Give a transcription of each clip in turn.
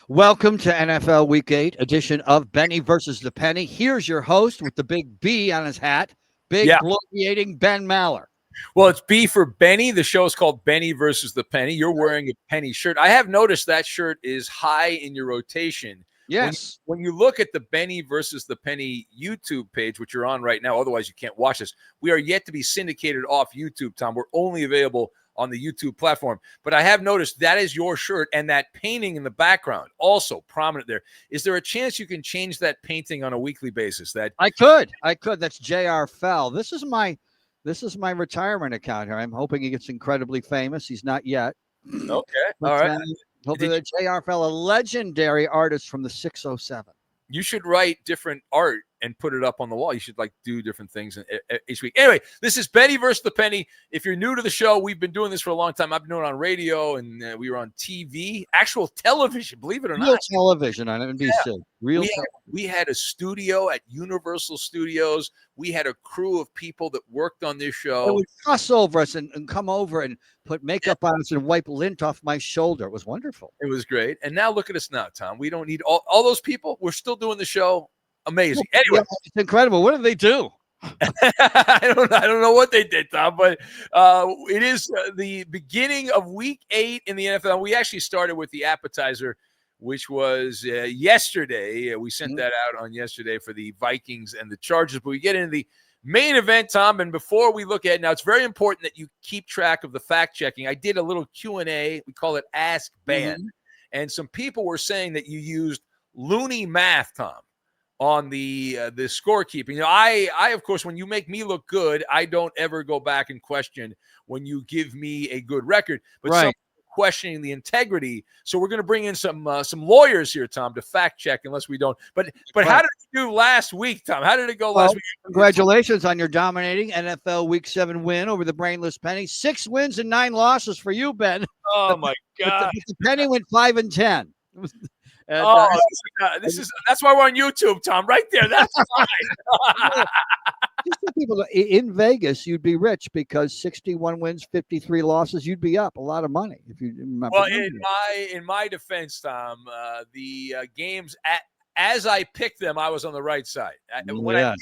Welcome to NFL Week 8 edition of Benny versus the Penny. Here's your host with the big B on his hat, big bloviating Ben Maller. Well, it's B for Benny. The show is called Benny versus the Penny. You're wearing a Penny shirt. I have noticed that shirt is high in your rotation. Yes. When you look at the Benny versus the Penny YouTube page, which you're on right now, otherwise you can't watch this, we are yet to be syndicated off YouTube, Tom. We're only available on the YouTube platform. But I have noticed that is your shirt, and that painting in the background also prominent there. Is there a chance you can change that painting on a weekly basis? I could. That's J.R. Fell. This is my retirement account here. I'm hoping he gets incredibly famous. He's not yet. Okay. All right. Hopefully that J.R. Fell, a legendary artist from the 607. You should write different art and put it up on the wall. You should do different things each week. Anyway, this is Benny versus the Penny. If you're new to the show, we've been doing this for a long time. I've been doing it on radio, and we were on TV, actual television, believe it or not. Real television on NBC. Yeah. We had a studio at Universal Studios. We had a crew of people that worked on this show. They would fuss over us and come over and put makeup on us and wipe lint off my shoulder. It was wonderful. It was great. And now look at us now, Tom. We don't need all those people. We're still doing the show. Amazing. Anyway, it's incredible. What did they do? I don't know what they did, Tom, but it is the beginning of week 8 in the NFL. We actually started with the appetizer, which was yesterday. We sent that out on yesterday for the Vikings and the Chargers. But we get into the main event, Tom, and before we look at it, now it's very important that you keep track of the fact checking. I did a little Q&A. We call it Ask Ben, and some people were saying that you used Looney math, Tom, on the scorekeeping. You know, I of course, when you make me look good, I don't ever go back and question when you give me a good record. But some questioning the integrity. So we're going to bring in some lawyers here, Tom, to fact check, unless we don't. But how did it do last week, Tom? How did it go last week? Congratulations on your dominating NFL Week 7 win over the brainless Penny. 6 wins and 9 losses for you, Ben. Oh my God! The Penny went 5-10. That's why we're on YouTube, Tom. Right there. That's fine. People in Vegas, you'd be rich because 61 wins, 53 losses. You'd be up a lot of money if you remember. Well, in my defense, Tom, the games as I picked them, I was on the right side. When I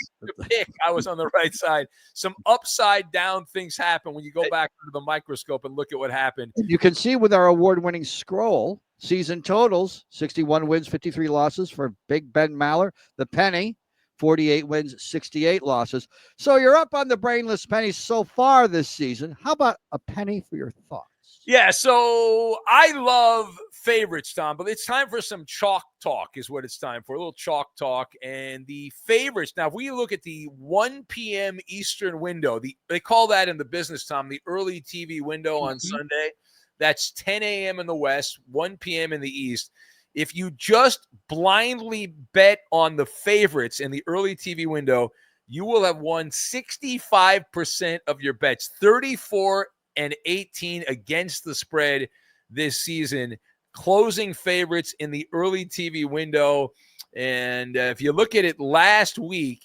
picked I was on the right side. Some upside down things happen when you go back under the microscope and look at what happened. You can see with our award-winning scroll, season totals, 61 wins, 53 losses for Big Ben Maller. The Penny, 48 wins, 68 losses. So you're up on the brainless Penny so far this season. How about a penny for your thoughts? Yeah, so I love favorites, Tom, but it's time for some chalk talk is what it's time for, a little chalk talk. And the favorites, now if we look at the 1 p.m. Eastern window, they call that in the business, Tom, the early TV window on Sunday. That's 10 a.m. in the West, 1 p.m. in the East. If you just blindly bet on the favorites in the early TV window, you will have won 65% of your bets, 34-18 against the spread this season. Closing favorites in the early TV window. And if you look at it last week,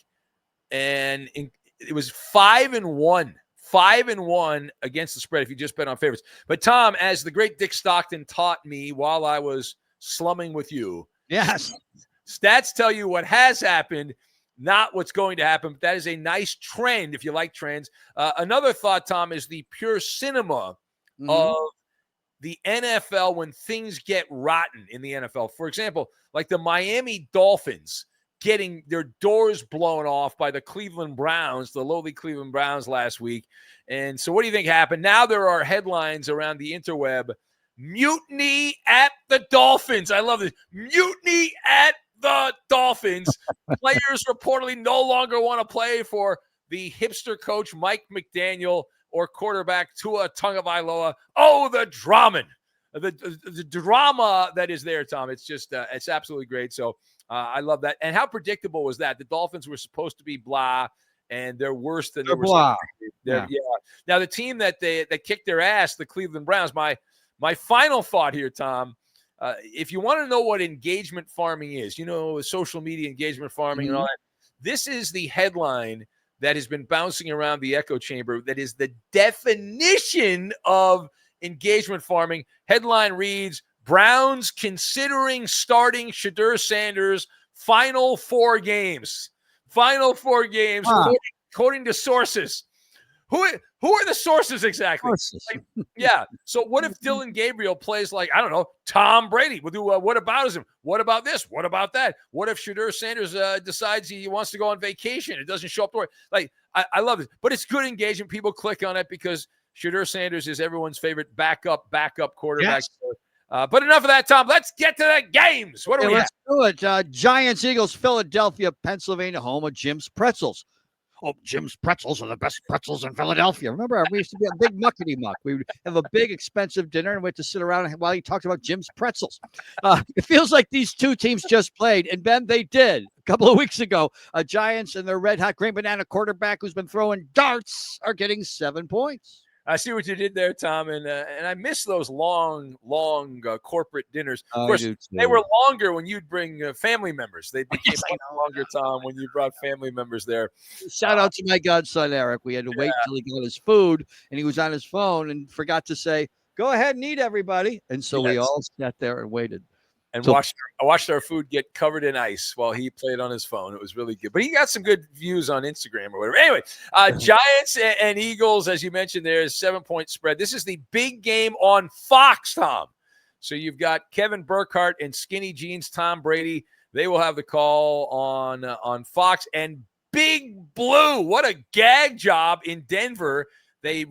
and it was 5-1. 5-1 against the spread if you just bet on favorites. But Tom, as the great Dick Stockton taught me while I was slumming with you, yes, stats tell you what has happened, not what's going to happen. But that is a nice trend if you like trends. Another thought, Tom, is the pure cinema of the NFL when things get rotten in the NFL. For example, like the Miami Dolphins getting their doors blown off by the Cleveland Browns, the lowly Cleveland Browns last week. And so what do you think happened? Now there are headlines around the interweb. Mutiny at the Dolphins. I love this. Mutiny at the Dolphins. Players reportedly no longer want to play for the hipster coach Mike McDaniel or quarterback Tua Tagovailoa. Oh, the drama. The drama that is there, Tom. It's just, it's absolutely great. So I love that. And how predictable was that? The Dolphins were supposed to be blah, and they're worse than they were. Blah. Yeah. Now, the team that kicked their ass, the Cleveland Browns, my final thought here, Tom, if you want to know what engagement farming is, social media engagement farming and all that, this is the headline that has been bouncing around the echo chamber. That is the definition of engagement farming. Headline reads, Browns considering starting Shadur Sanders final 4 games. Final 4 games, according to sources. Who are the sources exactly? Yeah. So what if Dylan Gabriel plays like, I don't know, Tom Brady? We'll do what about him? What about this? What about that? What if Shadur Sanders decides he wants to go on vacation? It doesn't show up to work. Like, I love it. But it's good engagement. People click on it because Shadur Sanders is everyone's favorite backup quarterback. Yes. But enough of that, Tom. Let's get to the games. What do we have? Let's do it. Giants, Eagles, Philadelphia, Pennsylvania, home of Jim's Pretzels. Oh, Jim's Pretzels are the best pretzels in Philadelphia. Remember, we used to be a big muckety muck. We would have a big, expensive dinner and we had to sit around while he talked about Jim's Pretzels. It feels like these two teams just played, and Ben, they did. A couple of weeks ago, Giants and their red hot green banana quarterback who's been throwing darts are getting 7 points. I see what you did there, Tom, and I miss those long corporate dinners. Of course, they were longer when you'd bring family members. They became longer, Tom, when you brought family members there. Shout out to my godson, Eric. We had to wait till he got his food, and he was on his phone and forgot to say, go ahead and eat, everybody. And so we all sat there and waited. And watched our food get covered in ice while he played on his phone. It was really good. But he got some good views on Instagram or whatever. Anyway, Giants and Eagles, as you mentioned, there's 7-point spread. This is the big game on Fox, Tom. So you've got Kevin Burkhardt and Skinny Jeans Tom Brady. They will have the call on Fox. And Big Blue, what a gag job in Denver. They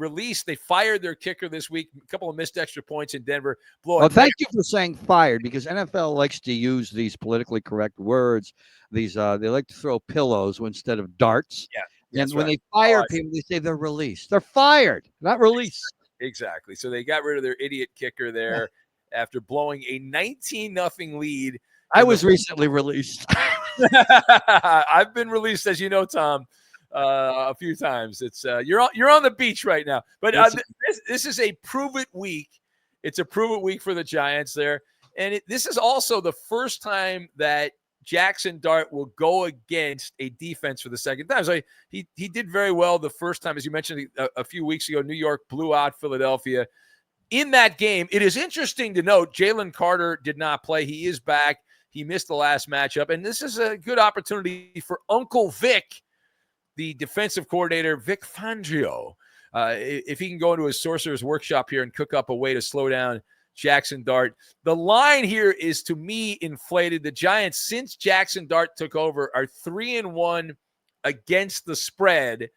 fired their kicker this week. A couple of missed extra points in Denver. Well, thank you for saying fired, because NFL likes to use these politically correct words. These they like to throw pillows instead of darts. Yeah. And when they fire people, they say they're released. They're fired, not released. Exactly. So they got rid of their idiot kicker there after blowing a 19-0 lead. I was recently released. I've been released, as you know, Tom. A few times. It's you're on the beach right now, but this is a prove-it week. It's a prove-it week for the Giants there, and this is also the first time that Jaxson Dart will go against a defense for the second time. So he did very well the first time, as you mentioned a few weeks ago. New York blew out Philadelphia in that game. It is interesting to note Jalen Carter did not play. He is back. He missed the last matchup, and this is a good opportunity for Uncle Vic, the defensive coordinator, Vic Fangio, if he can go into his sorcerer's workshop here and cook up a way to slow down Jaxson Dart. The line here is, to me, inflated. The Giants, since Jaxson Dart took over, are 3-1 against the spread.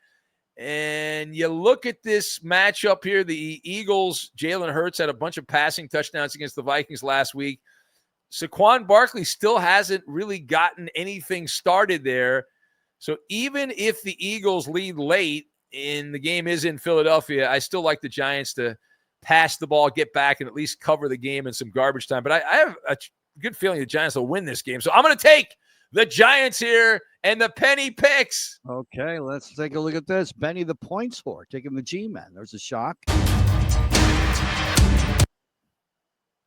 And you look at this matchup here, the Eagles, Jalen Hurts had a bunch of passing touchdowns against the Vikings last week. Saquon Barkley still hasn't really gotten anything started there. So even if the Eagles lead late and the game is in Philadelphia, I still like the Giants to pass the ball, get back, and at least cover the game in some garbage time. But I have a good feeling the Giants will win this game. So I'm going to take the Giants here and the penny picks. Okay, let's take a look at this. Benny the points whore, taking the G-Man. There's a shock.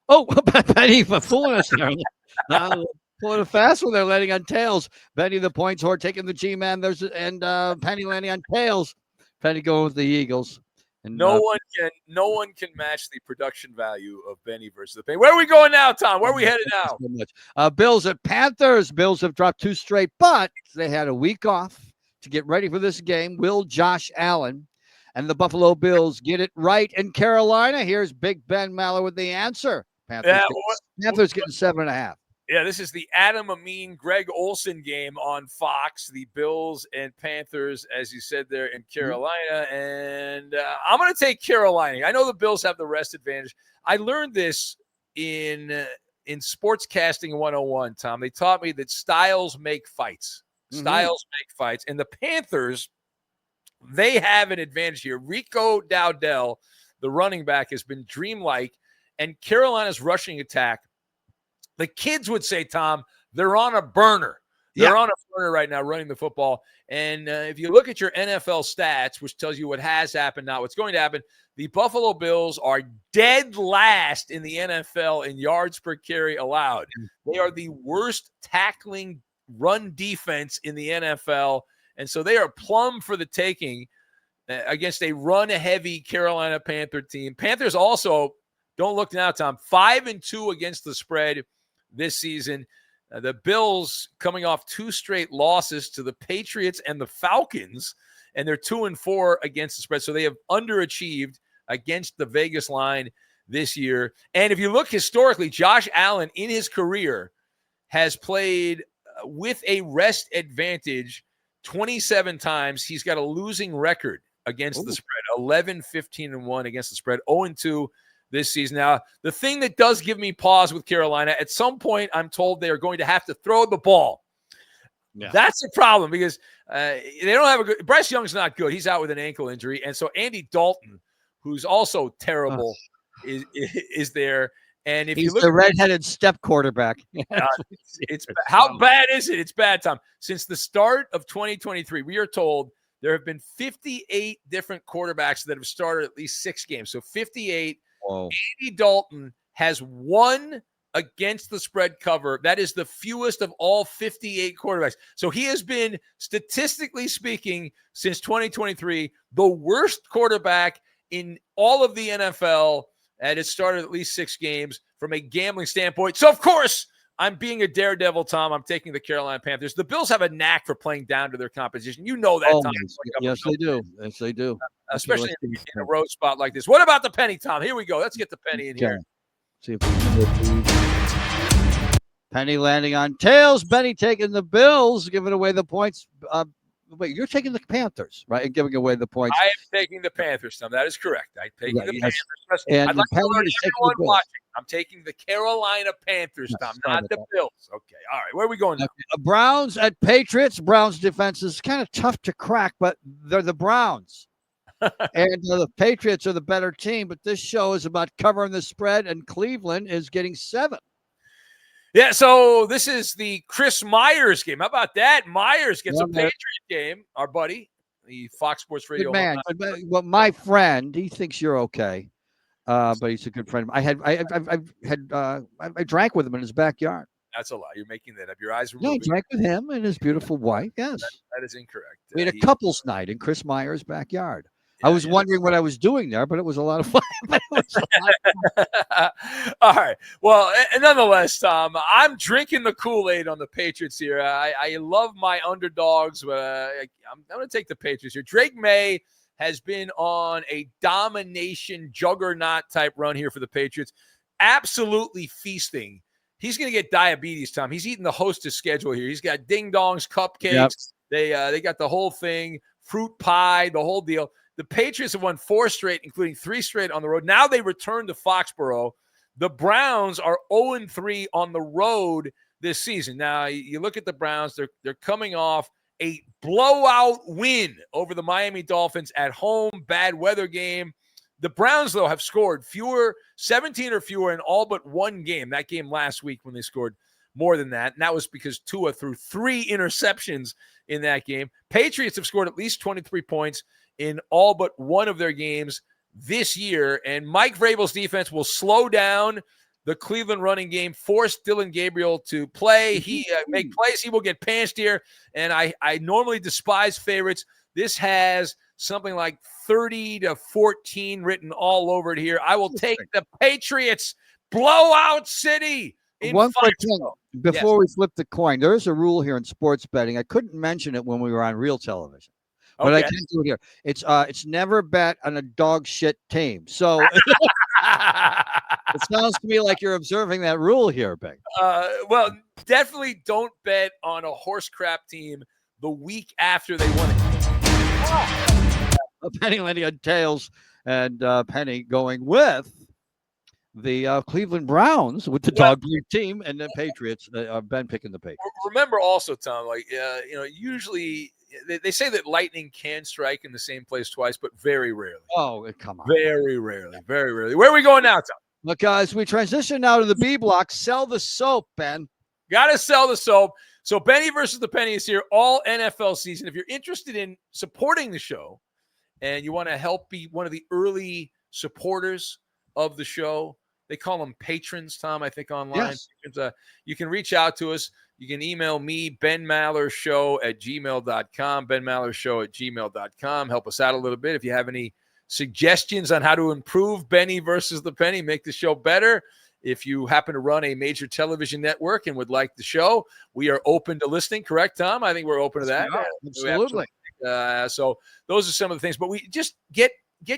Oh, Benny for fooling us there. Pulling it fast when they're landing on tails. Benny the points whore taking the G-Man. And Penny landing on tails. Penny going with the Eagles. And no one can match the production value of Benny versus the Penny. Where are we going now, Tom? Where are we headed now? So much. Bills at Panthers. Bills have dropped 2 straight, but they had a week off to get ready for this game. Will Josh Allen and the Buffalo Bills get it right in Carolina? Here's Big Ben Maller with the answer. Panthers getting 7.5. Yeah, this is the Adam Amin, Greg Olsen game on Fox, the Bills and Panthers, as you said there, in Carolina. And I'm going to take Carolina. I know the Bills have the rest advantage. I learned this in Sportscasting 101, Tom. They taught me that styles make fights. Styles make fights. And the Panthers, they have an advantage here. Rico Dowdell, the running back, has been dreamlike. And Carolina's rushing attack, the kids would say, Tom, they're on a burner. They're on a burner right now running the football. And if you look at your NFL stats, which tells you what has happened, not what's going to happen, the Buffalo Bills are dead last in the NFL in yards per carry allowed. They are the worst tackling run defense in the NFL. And so they are plumb for the taking against a run-heavy Carolina Panther team. Panthers also Don't look now, Tom. 5-2 against the spread this season. The Bills coming off 2 straight losses to the Patriots and the Falcons, and they're 2-4 against the spread. So they have underachieved against the Vegas line this year. And if you look historically, Josh Allen in his career has played with a rest advantage 27 times. He's got a losing record against the spread, 11-15-1 against the spread, 0-2 this season. Now, the thing that does give me pause with Carolina, at some point, I'm told they are going to have to throw the ball. Yeah. That's a problem because they don't have a good – Bryce Young's not good. He's out with an ankle injury. And so Andy Dalton, who's also terrible, is there. And if he's you look the redheaded step quarterback. It's how bad is it? It's bad, Tom. Since the start of 2023, we are told there have been 58 different quarterbacks that have started at least 6 games. So 58. Whoa. Andy Dalton has 1 against the spread cover. That is the fewest of all 58 quarterbacks. So he has been, statistically speaking, since 2023, the worst quarterback in all of the NFL. And it started at least 6 games from a gambling standpoint. So, of course, I'm being a daredevil, Tom. I'm taking the Carolina Panthers. The Bills have a knack for playing down to their competition. You know that, Tom. Yes, they do. Yes, they do. Especially in a road spot like this. What about the penny, Tom? Here we go. Let's get the penny in here. See if we can get penny landing on tails. Benny taking the Bills, giving away the points. Wait, you're taking the Panthers, right? And giving away the points. I am taking the Panthers, Tom. That is correct. I'm taking the Panthers. And I'd like to alert everyone watching. I'm taking the Carolina Panthers, Tom, not the Bills. Okay. All right. Where are we going now? Browns at Patriots. Browns defense is kind of tough to crack, but they're the Browns. And the Patriots are the better team, but this show is about covering the spread, and Cleveland is getting 7. Yeah, so this is the Chris Myers game. How about that? Myers gets a Patriot game, our buddy, the Fox Sports Radio. Good man. Well, my friend, he thinks you're okay, but he's a good friend. I drank with him in his backyard. That's a lie. You're making that up. Your eyes were moving. I drank with him and his beautiful wife. Yes, that is incorrect. We had a couples night in Chris Myers' backyard. I was wondering what I was doing there, but it was a lot of fun. All right. Well, nonetheless, Tom, I'm drinking the Kool-Aid on the Patriots here. I love my underdogs, but I'm going to take the Patriots here. Drake May has been on a domination juggernaut type run here for the Patriots. Absolutely feasting. He's going to get diabetes, Tom. He's eating the hostess schedule here. He's got ding-dongs, cupcakes. Yep. They got the whole thing, fruit pie, the whole deal. The Patriots have won 4 straight, including 3 straight on the road. Now they return to Foxborough. The Browns are 0-3 on the road this season. Now, you look at the Browns, they're coming off a blowout win over the Miami Dolphins at home, bad weather game. The Browns, though, have scored 17 or fewer in all but 1 game. That game last week when they scored more than that. And that was because Tua threw 3 interceptions in that game. Patriots have scored at least 23 points in all but 1 of their games this year. And Mike Vrabel's defense will slow down the Cleveland running game, force Dylan Gabriel to play. He make plays. He will get panched here. And I normally despise favorites. This has something like 30-14 written all over it here. I will take the Patriots. Blowout city. One quick thing before we flip the coin. There is a rule here in sports betting. I couldn't mention it when we were on real television. But I can do it here. It's never bet on a dog shit team. So it sounds to me like you're observing that rule here, Bing. Well, definitely don't bet on a horse crap team the week after they won it. Penny landing on tails, and Penny going with the Cleveland Browns with the dog breed team, and the Patriots. Ben picking the Patriots. Remember also, Tom, usually they say that lightning can strike in the same place twice, but very rarely. Oh, come on. Very rarely. Very rarely. Where are we going now, Tom? Look, guys, we transition now to the B block. Sell the soap, Ben. Got to sell the soap. So Benny versus the Penny is here all NFL season. If you're interested in supporting the show and you want to help be one of the early supporters of the show, they call them patrons, Tom, I think online. Yes. You can reach out to us. You can email me, benmallershow@gmail.com, benmallershow@gmail.com. Help us out a little bit. If you have any suggestions on how to improve Benny versus the Penny, make the show better. If you happen to run a major television network and would like the show, we are open to listening. Correct, Tom? I think we're open to that. Absolutely. So those are some of the things. But we just get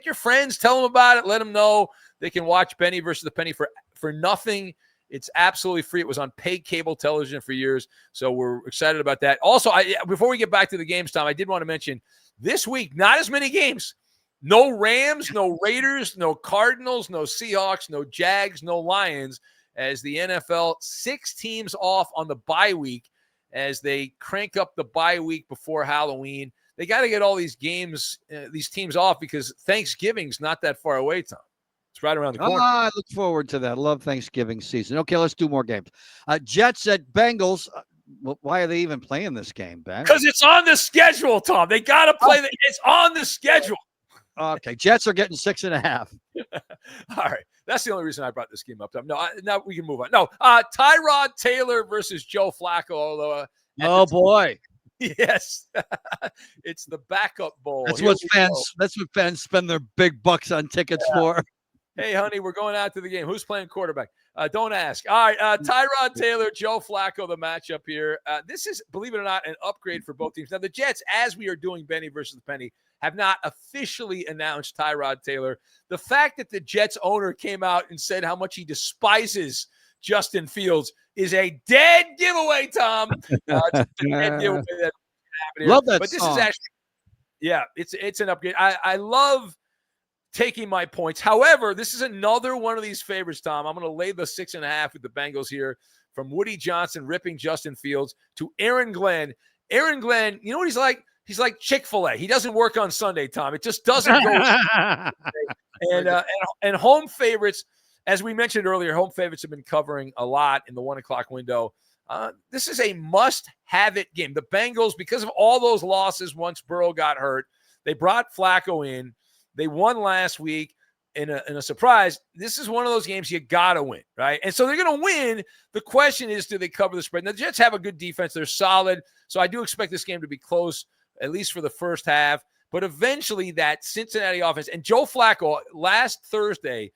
your friends, tell them about it, let them know they can watch Benny versus the Penny for nothing. It's absolutely free. It was on paid cable television for years, so we're excited about that. Also, before we get back to the games, Tom, I did want to mention this week, not as many games. No Rams, no Raiders, no Cardinals, no Seahawks, no Jags, no Lions, as the NFL, 6 teams off on the bye week as they crank up the bye week before Halloween. They got to get all these games, these teams off because Thanksgiving's not that far away, Tom. It's right around the corner. I look forward to that. Love Thanksgiving season. Okay, let's do more games. Jets at Bengals. Why are they even playing this game, Ben? Because it's on the schedule, Tom. They got to play it's on the schedule. Okay, Jets are getting 6.5. All right. That's the only reason I brought this game up, Tom. No, now we can move on. No, Tyrod Taylor versus Joe Flacco. Although, boy. Yes. It's the backup bowl. That's what fans spend their big bucks on tickets for. Hey, honey, we're going out to the game. Who's playing quarterback? Don't ask. All right, Tyrod Taylor, Joe Flacco, the matchup here. This is, believe it or not, an upgrade for both teams. Now, the Jets, as we are doing Benny versus the Penny, have not officially announced Tyrod Taylor. The fact that the Jets owner came out and said how much he despises Justin Fields is a dead giveaway, Tom. It's a dead giveaway Love that but this song. is actually, it's an upgrade. I love taking my points. However, this is another one of these favorites, Tom. I'm going to lay the 6.5 with the Bengals here, from Woody Johnson ripping Justin Fields to Aaron Glenn. Aaron Glenn, you know what he's like? He's like Chick-fil-A. He doesn't work on Sunday, Tom. It just doesn't go. And home favorites, as we mentioned earlier, home favorites have been covering a lot in the 1 o'clock window. This is a must-have-it game. The Bengals, because of all those losses once Burrow got hurt, they brought Flacco in. They won last week in a surprise. This is one of those games you got to win, right? And so they're going to win. The question is, do they cover the spread? Now, the Jets have a good defense. They're solid. So I do expect this game to be close, at least for the first half. But eventually that Cincinnati offense, and Joe Flacco last Thursday,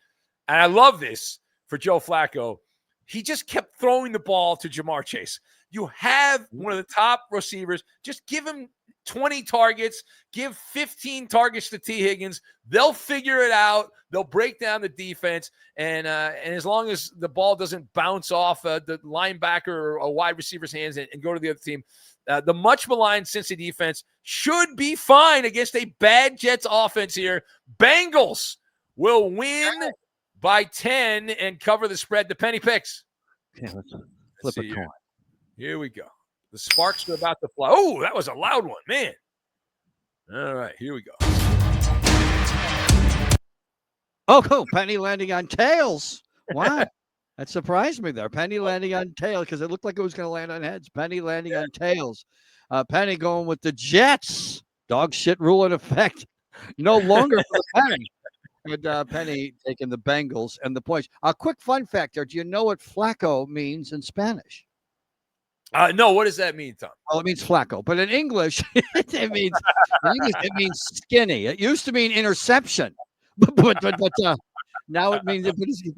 and I love this for Joe Flacco, he just kept throwing the ball to Jamar Chase. You have one of the top receivers. Just give him 20 targets, give 15 targets to T. Higgins. They'll figure it out. They'll break down the defense. And as long as the ball doesn't bounce off the linebacker or a wide receiver's hands and go to the other team, the much maligned Cincy defense should be fine against a bad Jets offense here. Bengals will win by 10 and cover the spread. The Penny picks. Okay, let's flip a coin. Here we go. The sparks are about to fly. Oh, that was a loud one, man. All right, here we go. Oh, cool. Penny landing on tails. Wow. That surprised me there. Penny landing on tails because it looked like it was going to land on heads. Penny landing on tails. Penny going with the Jets. Dog shit rule in effect. No longer for the Penny. And Penny taking the Bengals and the points. A quick fun fact there. Do you know what Flacco means in Spanish? No, what does that mean, Tom? Well, it means Flacco, but in English, it means skinny. It used to mean interception, but now it means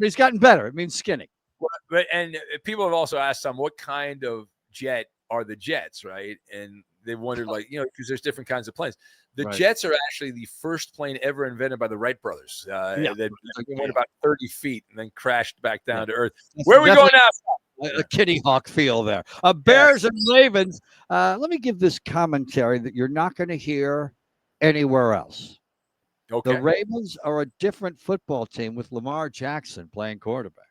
it's gotten better. It means skinny. And people have also asked Tom, what kind of jet are the Jets, right? And they wondered, because there's different kinds of planes. The Jets are actually the first plane ever invented by the Wright brothers. They went about 30 feet and then crashed back down to earth. Where are we going now? A Kitty Hawk feel there. Bears and Ravens. Let me give this commentary that you're not going to hear anywhere else. Okay. The Ravens are a different football team with Lamar Jackson playing quarterback.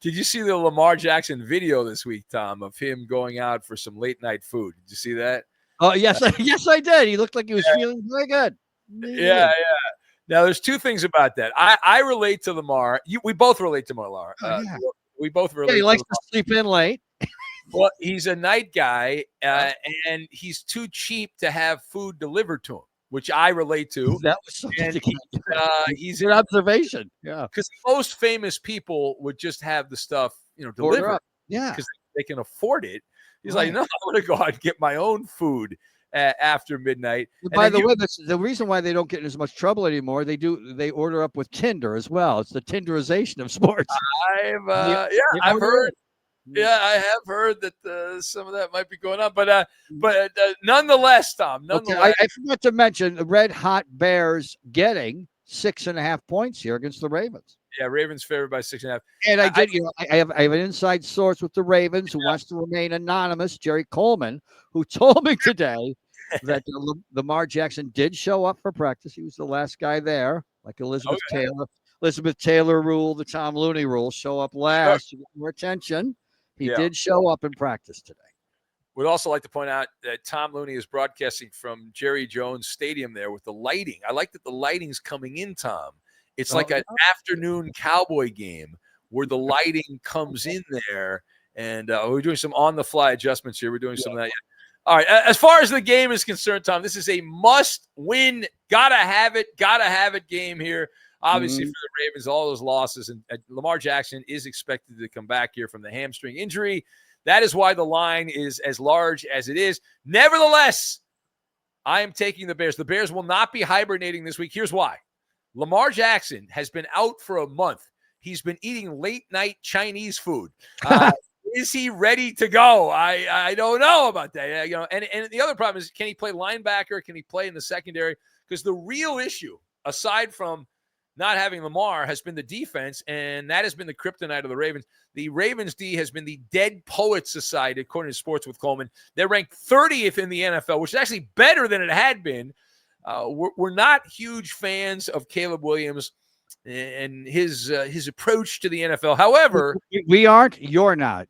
Did you see the Lamar Jackson video this week, Tom, of him going out for some late night food? Did you see that? Oh, yes. Yes, I did. He looked like he was feeling very good. Yeah. Now, there's two things about that. I relate to Lamar. We both relate to Lamar. We both relate. He likes to sleep in late. Well, he's a night guy, and he's too cheap to have food delivered to him, which I relate to. That was something. He's an observation. Yeah, because most famous people would just have the stuff, delivered. Yeah, because they can afford it. He's like, no, I'm going to go out and get my own food after midnight. By the way, that's the reason why they don't get in as much trouble anymore. They order up with Tinder as well. It's the Tinderization of sports. I've heard. Yeah, I have heard that some of that might be going on, but nonetheless, Tom. Nonetheless, I forgot to mention the Red Hot Bears getting 6.5 points here against the Ravens. Yeah, Ravens favored by 6.5. And I have an inside source with the Ravens who wants to remain anonymous, Jerry Coleman, who told me today that Lamar Jackson did show up for practice. He was the last guy there, like Elizabeth Taylor. Elizabeth Taylor rule, the Tomm Looney rule, show up last to get more attention. He did show up in practice today. Would also like to point out that Tomm Looney is broadcasting from Jerry Jones Stadium there with the lighting. I like that the lighting's coming in, Tom. It's like an afternoon Cowboy game where the lighting comes in there, and we're doing some on-the-fly adjustments here. We're doing some of that. All right, as far as the game is concerned, Tom, this is a must-win, gotta have it game here. Obviously, for the Ravens, all those losses, and Lamar Jackson is expected to come back here from the hamstring injury. That is why the line is as large as it is. Nevertheless, I am taking the Bears. The Bears will not be hibernating this week. Here's why. Lamar Jackson has been out for a month. He's been eating late-night Chinese food. Is he ready to go? I don't know about that. And the other problem is, can he play linebacker? Can he play in the secondary? Because the real issue, aside from not having Lamar, has been the defense, and that has been the kryptonite of the Ravens. The Ravens D has been the Dead Poets Society, according to Sports with Coleman. They're ranked 30th in the NFL, which is actually better than it had been. We're not huge fans of Caleb Williams and his approach to the NFL. However, we aren't. You're not.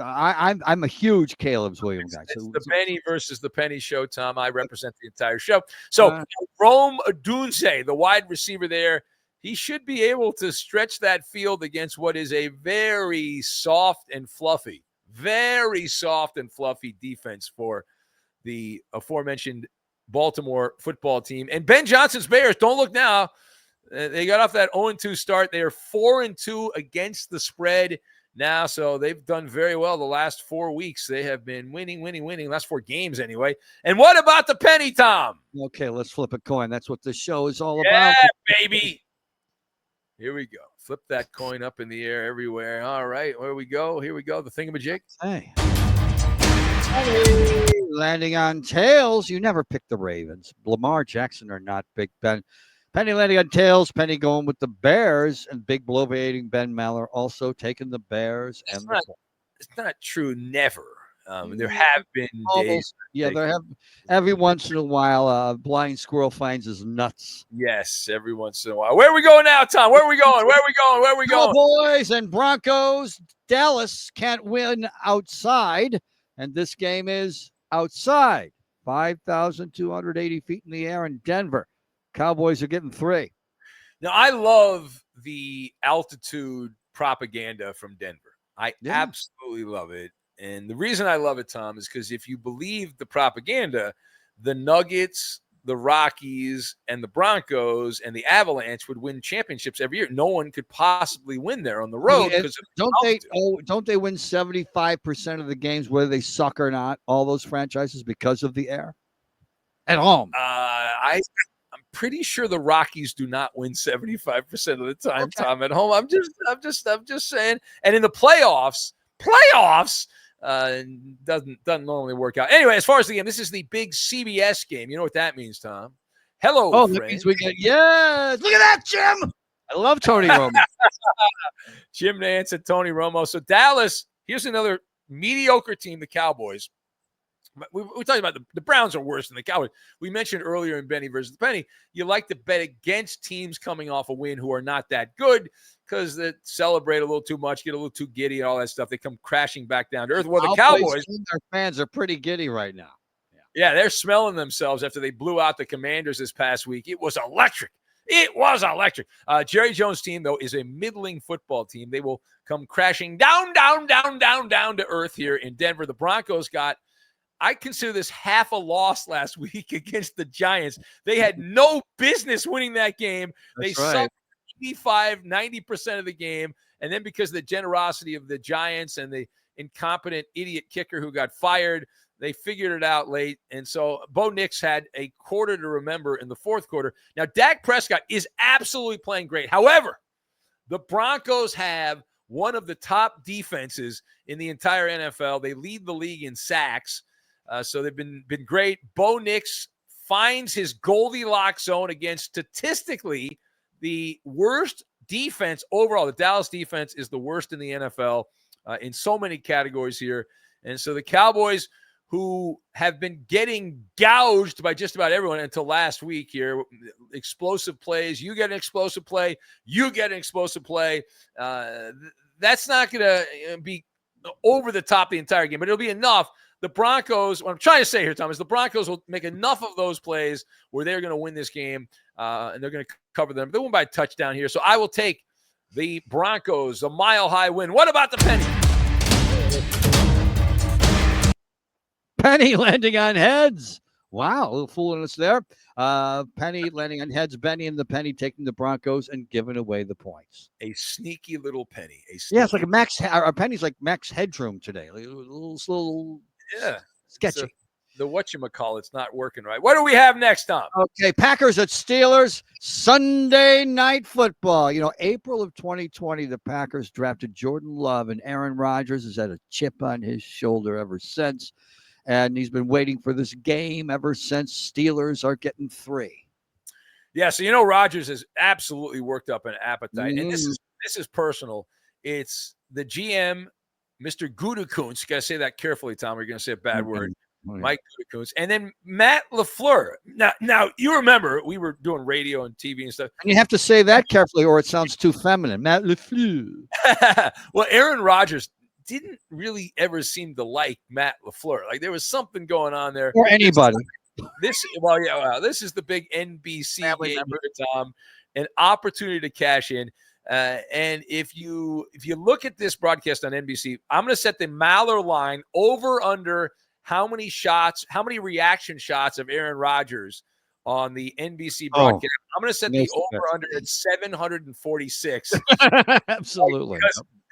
I'm a huge Caleb Williams guy. It's the Penny versus the Penny show, Tom. I represent the entire show. So Rome Odunze, the wide receiver there, he should be able to stretch that field against what is a very soft and fluffy defense for the aforementioned Baltimore football team. And Ben Johnson's Bears, don't look now. They got off that 0-2 start. They are 4-2 against the spread now, so they've done very well the last 4 weeks. They have been winning, last 4 games anyway. And what about the penny, Tom? Okay, let's flip a coin. That's what this show is all about. Yeah, baby. Here we go. Flip that coin up in the air everywhere. All right, where we go? Here we go. The thingamajig. Hey. Landing on tails. You never pick the Ravens. Lamar Jackson or not, Big Ben. Penny landing on tails. Penny going with the Bears, and big bloviating Ben Maller also taking the Bears. It's not true. Never. There have been days. Yeah, there have. Every once in a while, a blind squirrel finds his nuts. Yes, every once in a while. Where are we going now, Tom? Where are we going? Cowboys and Broncos. Dallas can't win outside, and this game is outside. 5,280 feet in the air in Denver. Cowboys are getting 3. Now, I love the altitude propaganda from Denver. I absolutely love it. And the reason I love it, Tom, is because if you believe the propaganda, the Nuggets, the Rockies, and the Broncos and the Avalanche would win championships every year. No one could possibly win there on the road. Don't they win 75% of the games, whether they suck or not, all those franchises, because of the air? At home. I'm pretty sure the Rockies do not win 75% of the time, Tom, at home. I'm just saying. And in the playoffs doesn't normally work out. Anyway, as far as the game, this is the big CBS game. You know what that means, Tom? Hello, friend. That means we get yes. Look at that, Jim. I love Tony Romo. Jim Nantz and Tony Romo. So Dallas, here's another mediocre team, the Cowboys. We're talking about the Browns are worse than the Cowboys. We mentioned earlier in Benny versus the Penny, you like to bet against teams coming off a win who are not that good because they celebrate a little too much, get a little too giddy and all that stuff. They come crashing back down to earth. Well, the Cowboys, their fans are pretty giddy right now. Yeah, they're smelling themselves after they blew out the Commanders this past week. It was electric. Jerry Jones' team, though, is a middling football team. They will come crashing down to earth here in Denver. The Broncos I consider this half a loss last week against the Giants. They had no business winning that game. They sucked 85-90% of the game. And then because of the generosity of the Giants and the incompetent idiot kicker who got fired, They figured it out late. And so Bo Nix had a quarter to remember in the fourth quarter. Now, Dak Prescott is absolutely playing great. However, the Broncos have one of the top defenses in the entire NFL. They lead the league in sacks. So they've been great. Bo Nix finds his Goldilocks zone against statistically the worst defense overall. The Dallas defense is the worst in the NFL in so many categories here. And so the Cowboys, who have been getting gouged by just about everyone until last week here, explosive plays. You get an explosive play. You get an explosive play. That's not going to be over the top the entire game, but it'll be enough. The Broncos, what I'm trying to say here, Tom, is the Broncos will make enough of those plays where they're going to win this game, and they're going to cover them. They won by a touchdown here. So I will take the Broncos, a mile-high win. What about the penny? Penny landing on heads. Wow, a little fooling us there. Penny landing on heads. Benny and the penny taking the Broncos and giving away the points. A sneaky little penny. Yeah, it's like a Max. Our penny's like Max Headroom today. Like a little sketchy. So the whatchamacallit's not working right. What do we have next, Tom? Okay, Packers at Steelers, Sunday Night Football. You know, April of 2020, the Packers drafted Jordan Love, and Aaron Rodgers has had a chip on his shoulder ever since. And he's been waiting for this game ever since. Steelers are getting 3. Yeah, so you know Rodgers has absolutely worked up an appetite. And this is personal. It's the GM, Mr. Gutekunst. You got to say that carefully, Tom, or you're going to say a bad word. Mike Gutekunst. And then Matt LaFleur. Now, you remember we were doing radio and TV and stuff. And you have to say that carefully or it sounds too feminine. Matt LaFleur. Well, Aaron Rodgers didn't really ever seem to like Matt LaFleur. Like there was something going on there. Or anybody. This is the big NBC Family game member. here, Tom. An opportunity to cash in. And if you look at this broadcast on NBC, I'm going to set the Maller line over under how many reaction shots of Aaron Rodgers on the NBC broadcast. I'm going to set the over under at 746. Absolutely.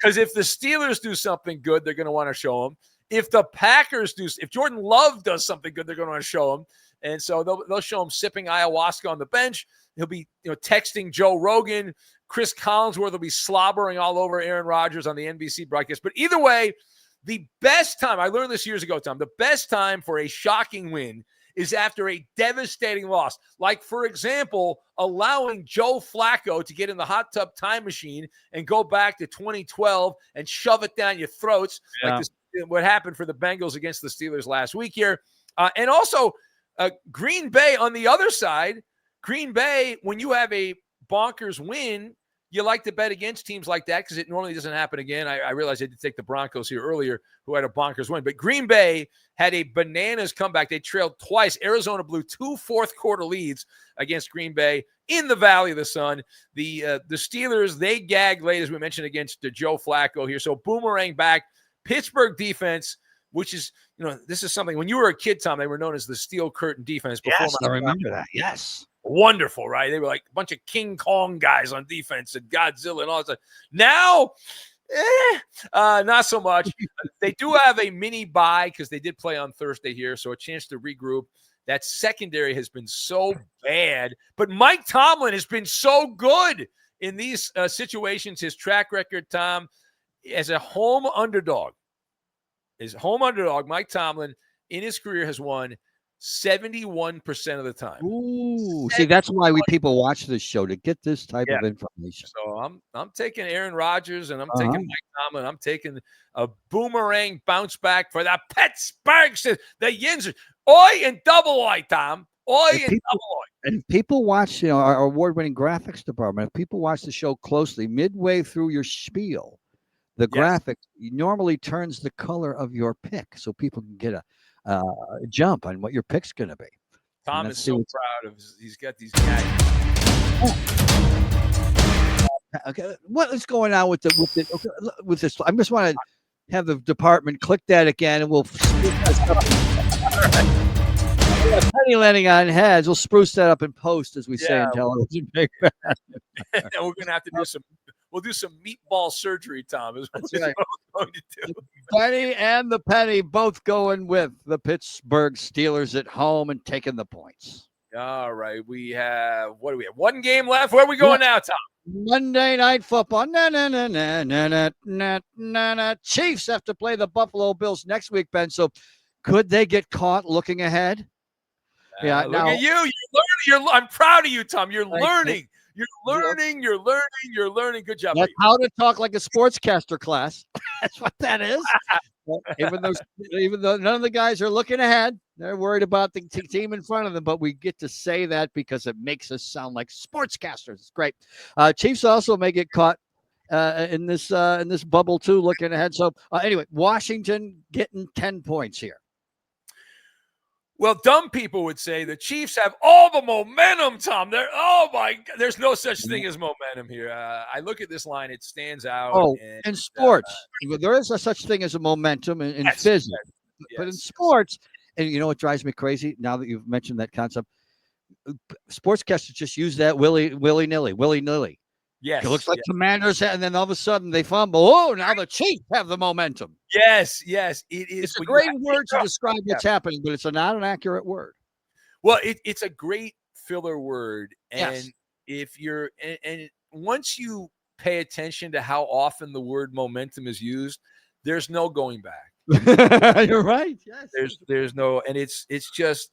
Because if the Steelers do something good, they're going to want to show them. If the Packers if Jordan Love does something good, they're going to want to show him. And so they'll show him sipping ayahuasca on the bench. He'll be texting Joe Rogan. Chris Collinsworth will be slobbering all over Aaron Rodgers on the NBC broadcast. But either way, the best time, I learned this years ago, Tom, the best time for a shocking win is after a devastating loss. Like, for example, allowing Joe Flacco to get in the hot tub time machine and go back to 2012 and shove it down your throats, like what happened for the Bengals against the Steelers last week here. And also, Green Bay on the other side. Green Bay, when you have a bonkers win, you like to bet against teams like that because it normally doesn't happen again. I realized I did take the Broncos here earlier who had a bonkers win. But Green Bay had a bananas comeback. They trailed twice. Arizona blew 2 fourth-quarter leads against Green Bay in the Valley of the Sun. The Steelers, they gagged late, as we mentioned, against Joe Flacco here. So boomerang back. Pittsburgh defense, which is, this is something. When you were a kid, Tom, they were known as the Steel Curtain defense. Yes, I remember that. Yes. Wonderful, right? They were like a bunch of King Kong guys on defense and Godzilla and all that stuff. Now, not so much. They do have a mini bye because they did play on Thursday here, so a chance to regroup. That secondary has been so bad, but Mike Tomlin has been so good in these situations. His track record, Tom, as a home underdog, Mike Tomlin in his career has won 71% of the time. Ooh, see, that's why people watch this show, to get this type of information. So I'm taking Aaron Rodgers and I'm taking Mike Tomlin. I'm taking a boomerang bounce back for the Pittsburgh, the Yinzerland. Oi and double oi, Tom. Oi and double oi. And people watch, our award-winning graphics department, if people watch the show closely, midway through your spiel, the graphic normally turns the color of your pick so people can get a jump on what your pick's going to be. Tom is so proud of he's got these guys. Okay, what is going on with this? I just want to have the department click that again, and we'll spruce that up. Penny landing on heads. We'll spruce that up in post, as we say in television. And we're gonna have to do some. We'll do some meatball surgery, Tom. Is what we're going to do. Benny and the Penny both going with the Pittsburgh Steelers at home and taking the points. All right. We have, what do we have? One game left. Where are we going now, Tom? Monday Night Football. Chiefs have to play the Buffalo Bills next week, Ben. So could they get caught looking ahead? Yeah. Look at you. You're learning. I'm proud of you, Tom. You're learning. You're learning. Good job. That's how to talk like a sportscaster class. That's what that is. even though none of the guys are looking ahead, they're worried about the team in front of them. But we get to say that because it makes us sound like sportscasters. It's great. Chiefs also may get caught in this bubble too, looking ahead. So anyway, Washington getting 10 points here. Well, dumb people would say the Chiefs have all the momentum, Tom. There's no such thing as momentum here. I look at this line; it stands out. Oh, in sports, there is such thing as a momentum in physics, but in sports, and you know what drives me crazy? Now that you've mentioned that concept, sportscasters just use that willy nilly. Yes, it looks like Commanders, and then all of a sudden they fumble. Oh, now the Chiefs have the momentum. Yes, it is. It's a great word to describe what's happening, but it's not an accurate word. Well, it's a great filler word, and yes. if you're and once you pay attention to how often the word momentum is used, there's no going back. You're right. Yes. There's no, and it's just.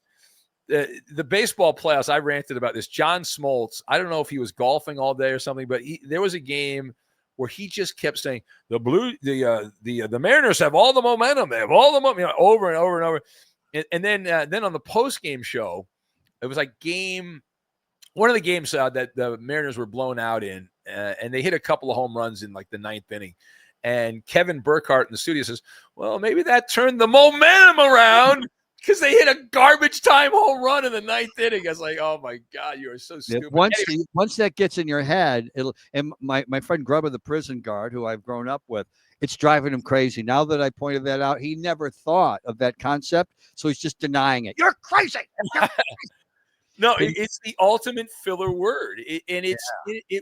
The baseball playoffs, I ranted about this. John Smoltz, I don't know if he was golfing all day or something, but there was a game where he just kept saying the Mariners have all the momentum. They have all the momentum, over and over and over. And then on the post game show, it was like one of the games that the Mariners were blown out in, and they hit a couple of home runs in like the 9th inning. And Kevin Burkhardt in the studio says, "Well, maybe that turned the momentum around." Because they hit a garbage time home run in the 9th inning. I was like, "Oh my God, you are so stupid." Once that gets in your head, and my friend Grubba, the prison guard, who I've grown up with, it's driving him crazy. Now that I pointed that out, he never thought of that concept, so he's just denying it. You're crazy. No, it's the ultimate filler word, and it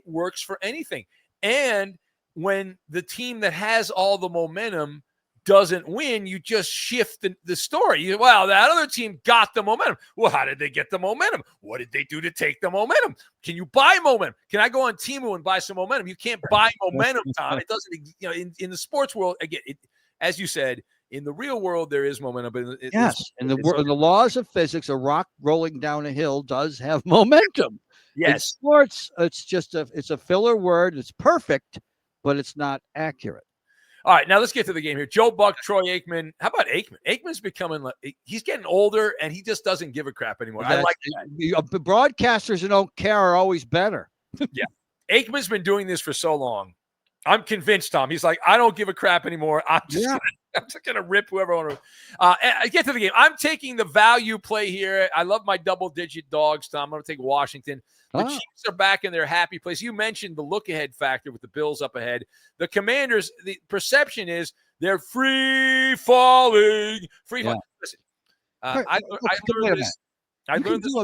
works for anything. And when the team that has all the momentum doesn't win, you just shift the story. That other team got the momentum. Well, how did they get the momentum? What did they do to take the momentum? Can you buy momentum? Can I go on Temu and buy some momentum? You can't buy momentum, Tom. It doesn't, in the sports world, again, as you said, in the real world, there is momentum. But in the laws of physics, a rock rolling down a hill does have momentum. Yes. In sports, it's a filler word. It's perfect, but it's not accurate. All right, now let's get to the game here. Joe Buck, Troy Aikman. How about Aikman? Aikman's becoming he's getting older, and he just doesn't give a crap anymore. I like that. The broadcasters who don't care are always better. Yeah. Aikman's been doing this for so long. I'm convinced, Tom. He's like, I don't give a crap anymore. I'm just going to rip whoever I want to. I get to the game. I'm taking the value play here. I love my double-digit dogs, Tom. I'm going to take Washington. The Chiefs are back in their happy place. You mentioned the look-ahead factor with the Bills up ahead. The Commanders, the perception is they're free-falling. Listen, I learned this.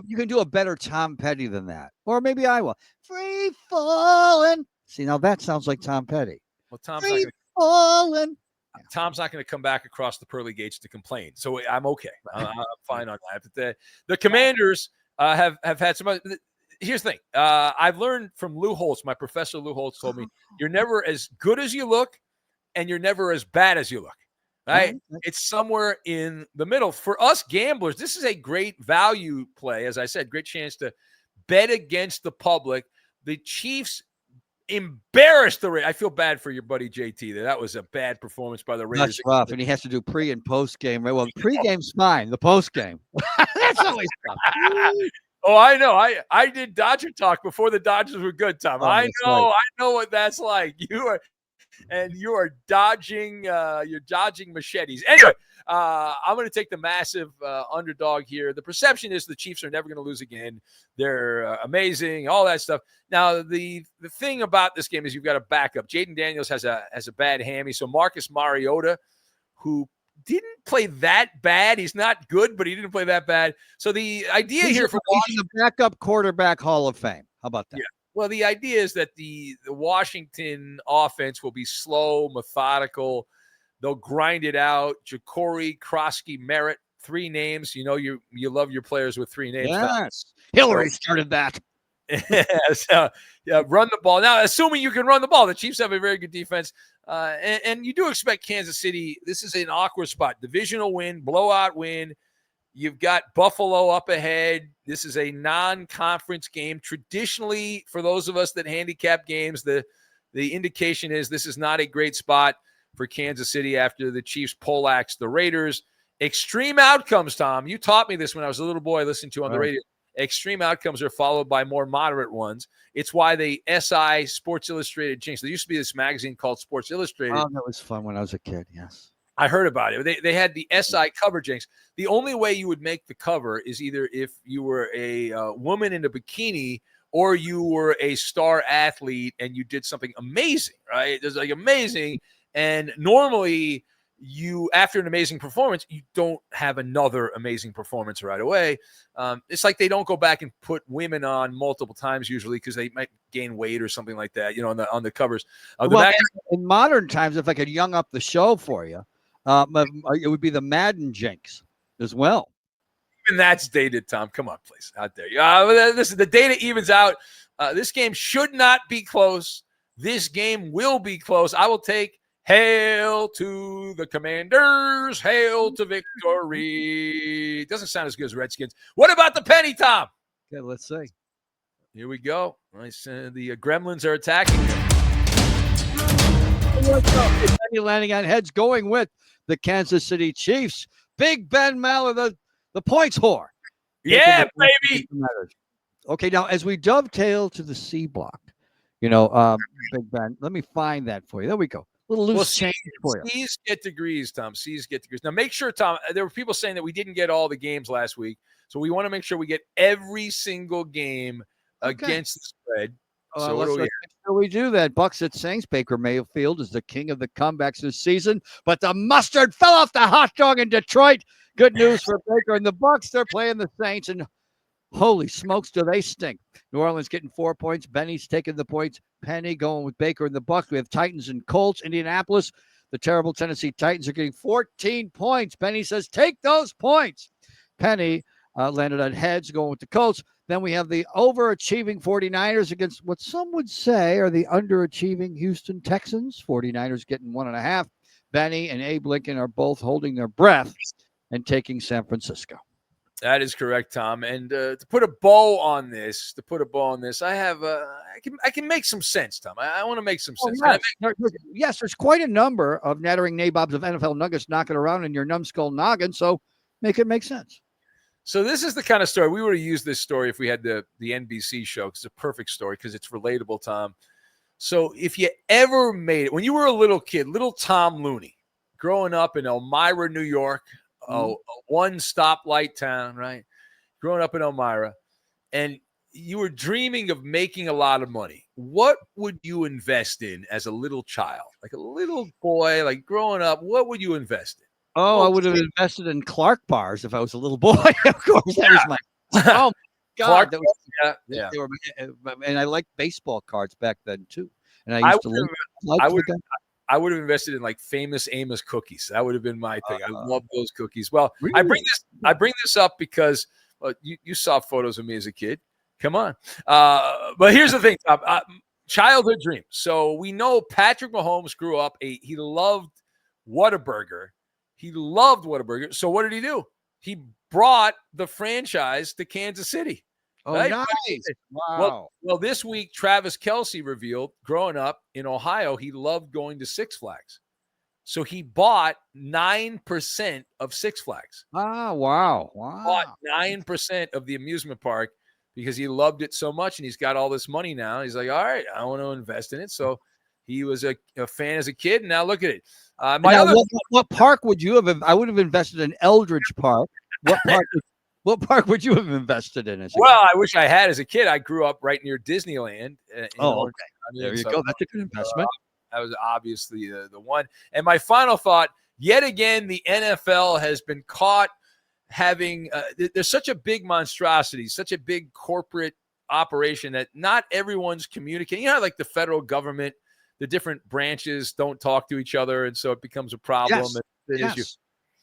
You can do a better Tom Petty than that. Or maybe I will. Free-falling. See, now that sounds like Tom Petty. Well, Tom's not going to come back across the pearly gates to complain. So I'm okay. I'm fine on that. But the Commanders have had some – here's the thing. I've learned from Lou Holtz. My professor Lou Holtz told me you're never as good as you look, and you're never as bad as you look. Right? Mm-hmm. It's somewhere in the middle. For us gamblers, this is a great value play. As I said, great chance to bet against the public. The Chiefs embarrassed the Raiders. I feel bad for your buddy JT there. That was a bad performance by the Raiders. That's rough, and he has to do pre and post game. Well, pre-game's fine. The post game, that's always tough. Oh, I know. I did Dodger talk before the Dodgers were good, Tom. I know what that's like. You are dodging. You're dodging machetes. Anyway, I'm going to take the massive underdog here. The perception is the Chiefs are never going to lose again. They're amazing, all that stuff. Now, the thing about this game is you've got a backup. Jaden Daniels has a bad hammy, so Marcus Mariota, who didn't play that bad. He's not good, but he didn't play that bad. So the idea here for Washington, the backup quarterback Hall of Fame. How about that? Yeah. Well, the idea is that the Washington offense will be slow, methodical. They'll grind it out. Jacory, Krosky, Merritt, 3 names. You know, you love your players with 3 names. Yes. Hillary started that. So, run the ball. Now, assuming you can run the ball, the Chiefs have a very good defense. And you do expect Kansas City. This is an awkward spot. Divisional win, blowout win. You've got Buffalo up ahead. This is a non-conference game. Traditionally, for those of us that handicap games, the indication is this is not a great spot for Kansas City after the Chiefs poleaxed the Raiders. Extreme outcomes, Tom. You taught me this when I was a little boy listening to you on the radio. Extreme outcomes are followed by more moderate ones. It's why the SI Sports Illustrated jinx. There used to be this magazine called Sports Illustrated. Oh, that was fun when I was a kid, yes. I heard about it. They had the SI cover jinx. The only way you would make the cover is either if you were a woman in a bikini or you were a star athlete and you did something amazing, right? It's like amazing. And normally you, after an amazing performance, you don't have another amazing performance right away. It's like they don't go back and put women on multiple times usually because they might gain weight or something like that, you know, on the covers. In modern times, if I could young up the show for you, it would be the Madden jinx as well. Even that's dated, Tom. Come on, please. Out there. Listen, the data evens out. This game should not be close. This game will be close. I will take hail to the Commanders. Hail to victory. It doesn't sound as good as Redskins. What about the penny, Tom? Okay, let's see. Here we go. Nice. The Gremlins are attacking. Penny landing on heads, going with the Kansas City Chiefs. Big Ben Maller, the points whore. Yeah, baby. Okay, now as we dovetail to the C block, Big Ben, let me find that for you. There we go. Little loose change for you. C's get degrees, Tom. C's get degrees. Now, make sure, Tom, there were people saying that we didn't get all the games last week. So we want to make sure we get every single game against the spread. So let's make sure we do that. Bucks at Saints. Baker Mayfield is the king of the comebacks this season, but the mustard fell off the hot dog in Detroit. Good news for Baker and the Bucks. They're playing the Saints, and holy smokes, do they stink. New Orleans getting 4 points. Benny's taking the points. Penny going with Baker and the Bucks. We have Titans and Colts. Indianapolis, the terrible Tennessee Titans are getting 14 points. Benny says, take those points. Penny landed on heads going with the Colts. Then we have the overachieving 49ers against what some would say are the underachieving Houston Texans. 49ers getting 1.5. Benny and Abe Lincoln are both holding their breath and taking San Francisco. That is correct, Tom. And to put a bow on this, I have I can make some sense, Tom. I want to make some sense. Yes, there's quite a number of nattering nabobs of NFL nuggets knocking around in your numbskull noggin, so make it make sense. So this is the kind of story we would have used this story if we had the NBC show. It's a perfect story because it's relatable, Tom. So if you ever made it when you were a little kid, little Tomm Looney, growing up in Elmira, New York. A one stoplight town, right? Growing up in Elmira, and you were dreaming of making a lot of money. What would you invest in as a little child? Like a little boy, like growing up, what would you invest in? Oh, I would have invested in Clark bars if I was a little boy. Of course, that was my. Oh God, that was, they were, and I liked baseball cards back then too. And I would have invested in like Famous Amos cookies. That would have been my thing. I love those cookies. Well, really? I bring this up because you saw photos of me as a kid. Come on. But here's the thing, childhood dream. So we know Patrick Mahomes grew up. He loved Whataburger. So what did he do? He brought the franchise to Kansas City. Oh, right? nice. Wow. Well, this week, Travis Kelce revealed growing up in Ohio, he loved going to Six Flags. So he bought 9% of Six Flags. Ah, wow. Bought 9% of the amusement park because he loved it so much and he's got all this money now. He's like, all right, I want to invest in it. So he was a fan as a kid. And now look at it. What park would you have? I would have invested in Eldridge Park. What park would you have invested in? I wish I had as a kid. I grew up right near Disneyland. Okay. There you go. That's a good investment. That was obviously the one. And my final thought, yet again, the NFL has been caught having there's such a big monstrosity, such a big corporate operation that not everyone's communicating. You know, like the federal government, the different branches don't talk to each other, and so it becomes a problem. Yes. An issue. Yes.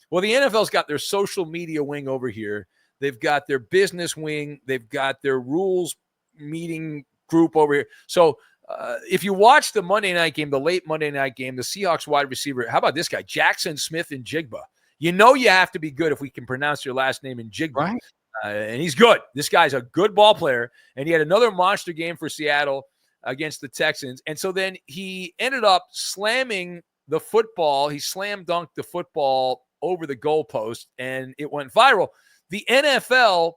Well, the NFL's got their social media wing over here. They've got their business wing. They've got their rules meeting group over here. So if you watch the Monday night game, the late Monday night game, the Seahawks wide receiver, how about this guy, Jaxson Smith-Njigba? You know you have to be good if we can pronounce your last name Njigba. Right. And he's good. This guy's a good ball player. And he had another monster game for Seattle against the Texans. And so then he ended up slamming the football. He slam dunked the football over the goalpost, and it went viral. The NFL,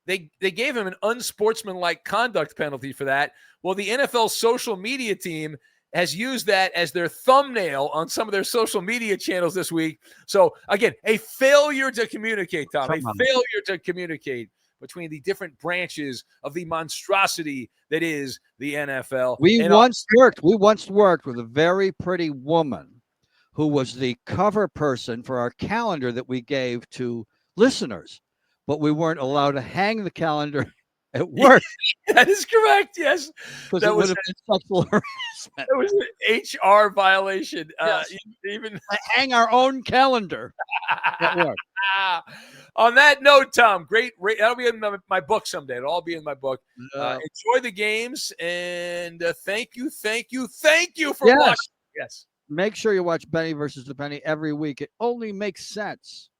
they gave him an unsportsmanlike conduct penalty for that. Well, the NFL social media team has used that as their thumbnail on some of their social media channels this week. So, again, a failure to communicate, Tom, failure to communicate between the different branches of the monstrosity that is the NFL. We once worked with a very pretty woman who was the cover person for our calendar that we gave to listeners, but we weren't allowed to hang the calendar at work. That is correct, yes. Because it would have been sexual harassment. It was an HR violation. Yes. Even hang our own calendar at work. On that note, Tom, great. That'll be in my book someday. It'll all be in my book. Enjoy the games, and thank you for watching. Yes. Make sure you watch Benny versus the Penny every week. It only makes sense.